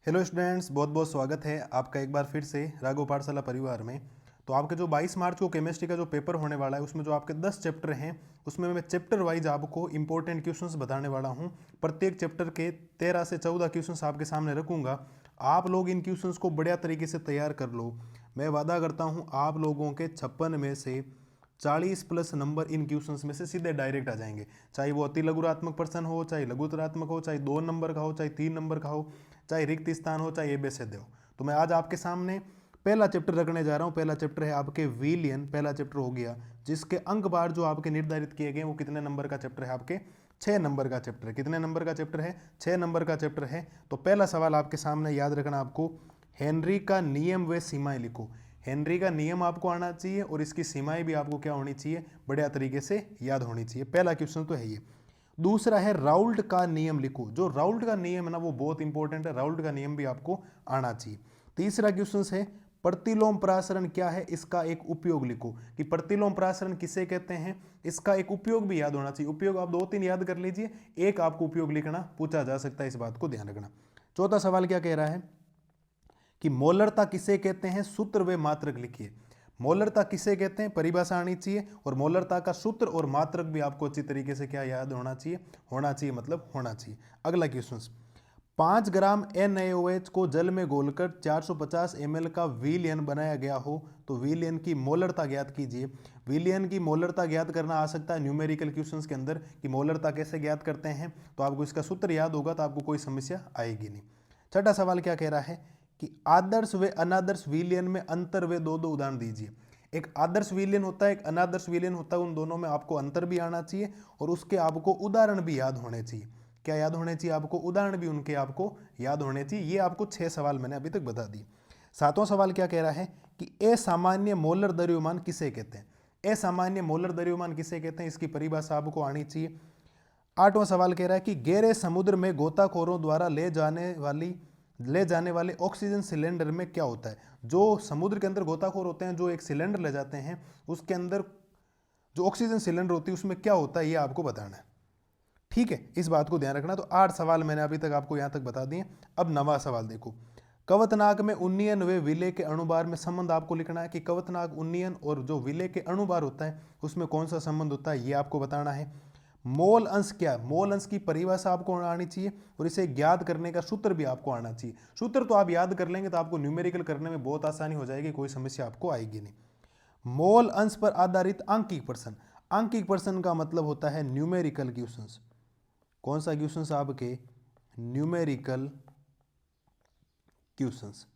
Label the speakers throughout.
Speaker 1: Hello students, बहुत बहुत स्वागत है आपका एक बार फिर से राघव पाठशाला परिवार में। तो आपके जो 22 मार्च को केमिस्ट्री का जो पेपर होने वाला है उसमें जो आपके 10 चैप्टर हैं उसमें मैं चैप्टर वाइज आपको इंपॉर्टेंट क्वेश्चंस बताने वाला हूं। प्रत्येक चैप्टर के 13 से 14 क्वेश्चंस आपके सामने रखूंगा। आप लोग इन क्वेश्चंस को बढ़िया तरीके से तैयार कर लो। मैं वादा करता हूँ आप लोगों के 56 में से 40 प्लस नंबर इन क्वेश्चंस में से सीधे डायरेक्ट आ जाएंगे। चाहे वो अति लघुरात्मक प्रश्न हो, चाहे लघुतरात्मक हो, चाहे 2 नंबर का हो, चाहे 3 नंबर का हो, चाहे रिक्त स्थान हो, चाहे एबीसीडी हो। तो मैं आज आपके सामने पहला चैप्टर रखने जा रहा हूँ। पहला चैप्टर है आपके विलियन। पहला चैप्टर हो गया जिसके अंक बार जो आपके निर्धारित किए गए वो कितने नंबर का चैप्टर है? आपके 6 नंबर का चैप्टर है। कितने नंबर का चैप्टर है? 6 नंबर का चैप्टर है। तो पहला सवाल आपके सामने याद रखना आपको, हेनरी का नियम व सीमाएं लिखो। हेनरी का नियम आपको आना चाहिए और इसकी सीमाएं भी आपको क्या होनी चाहिए? बढ़िया तरीके से याद होनी चाहिए। पहला क्वेश्चन तो है ये। दूसरा है राउल्ट का नियम लिखो। जो राउल्ट का नियम है ना वो बहुत इंपॉर्टेंट है। राउल्ट का नियम भी आपको आना चाहिए। तीसरा क्वेश्चन है प्रतिलोम प्रासरण क्या है, इसका एक उपयोग लिखो। कि प्रतिलोम प्रासरण किसे कहते हैं, इसका एक उपयोग भी याद होना चाहिए। उपयोग आप 2-3 याद कर लीजिए, एक आपको उपयोग लिखना पूछा जा सकता है, इस बात को ध्यान रखना। चौथा सवाल क्या कह रहा है कि मोलरता किसे कहते हैं, सूत्र व मात्रक लिखिए। मोलरता किसे कहते हैं, परिभाषा आनी चाहिए और मोलरता का सूत्र और मात्रक भी आपको अच्छी तरीके से क्या याद होना चाहिए? होना चाहिए मतलब होना चाहिए। अगला क्वेश्चन, 5 ग्राम NaOH को जल में घोलकर 450 ml का विलियन बनाया गया हो तो विलियन की मोलरता ज्ञात कीजिए। विलियन की मोलरता ज्ञात करना आ सकता है न्यूमेरिकल क्वेश्चंस के अंदर कि मोलरता कैसे ज्ञात करते हैं, तो आपको इसका सूत्र याद होगा तो आपको कोई समस्या आएगी नहीं। छठा सवाल क्या कह रहा है कि आदर्श व अनादर्श विलियन में अंतर व दो उदाहरण दीजिए। एक आदर्श विलियन होता है, एक अनादर्श विलियन होता है, उन दोनों में आपको अंतर भी आना चाहिए और उसके आपको उदाहरण भी याद होने चाहिए। क्या याद होने चाहिए आपको? उदाहरण भी उनके आपको याद होने चाहिए। ये आपको 6 सवाल मैंने अभी तक बता दिए। सातवां सवाल क्या कह रहा है कि असामान्य मोलर द्रव्यमान किसे कहते हैं। असामान्य मोलर द्रव्यमान किसे कहते हैं, इसकी परिभाषा आपको आनी चाहिए। आठवां सवाल कह रहा है कि गहरे समुद्र में गोताखोरों द्वारा ले जाने वाले ऑक्सीजन सिलेंडर में क्या होता है। जो समुद्र के अंदर गोताखोर होते हैं, जो एक सिलेंडर ले जाते हैं, उसके अंदर जो ऑक्सीजन सिलेंडर होती है उसमें क्या होता है, ये आपको बताना है। ठीक है, इस बात को ध्यान रखना। तो 8 सवाल मैंने अभी तक आपको यहां तक बता दिए। अब 9वां सवाल देखो, कवतनाक में उन्नयन व विलय के अणुबार में संबंध आपको लिखना है कि कवतनाक उन्नयन और जो विलय के अणुबार होता है उसमें कौन सा संबंध होता है, ये आपको बताना है। मोल अंश क्या है, मोल अंश की परिभाषा आपको आनी चाहिए और इसे ज्ञात करने का सूत्र भी आपको आना चाहिए। सूत्र तो आप याद कर लेंगे तो आपको न्यूमेरिकल करने में बहुत आसानी हो जाएगी, कोई समस्या आपको आएगी नहीं। मोल अंश पर आधारित आंकिक प्रश्न। आंकिक प्रश्न का मतलब होता है न्यूमेरिकल क्वेश्चंस। कौन सा क्वेश्चंस? आपके न्यूमेरिकल क्वेश्चंस।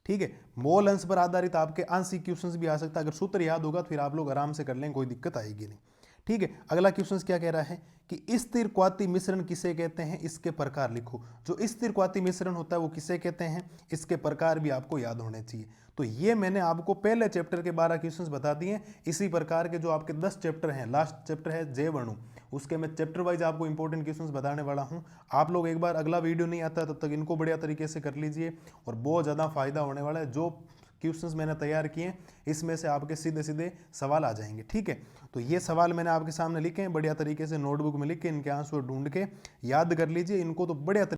Speaker 1: ठीक है, मोल अंश पर आधारित आपके आंशिक क्वेश्चंस भी आ सकता है। अगर सूत्र याद होगा तो फिर आप लोग आराम से कर लेंगे, कोई दिक्कत आएगी नहीं। ठीक है, अगला क्वेश्चन क्या कह रहा है कि स्थिर क्वाती मिश्रण किसे कहते हैं, इसके प्रकार लिखो। जो स्थिर क्वाती मिश्रण होता है वो किसे कहते हैं, इसके प्रकार भी आपको याद होने चाहिए। तो ये मैंने आपको पहले चैप्टर के 12 क्वेश्चंस बता दिए। इसी प्रकार के जो आपके 10 चैप्टर हैं, लास्ट चैप्टर है जैव अणु, उसके मैं चैप्टर वाइज आपको इंपॉर्टेंट क्वेश्चंस बताने वाला हूं। आप लोग एक बार, अगला वीडियो नहीं आता तब तक इनको बढ़िया तरीके से कर लीजिए और बहुत ज़्यादा फायदा होने वाला है। जो क्वेश्चंस मैंने तैयार किए इसमें से आपके सीधे सीधे सवाल आ जाएंगे। ठीक है, तो ये सवाल मैंने आपके सामने लिखे हैं, बढ़िया तरीके से नोटबुक में लिख के इनके आंसर ढूंढ के याद कर लीजिए इनको। तो बढ़िया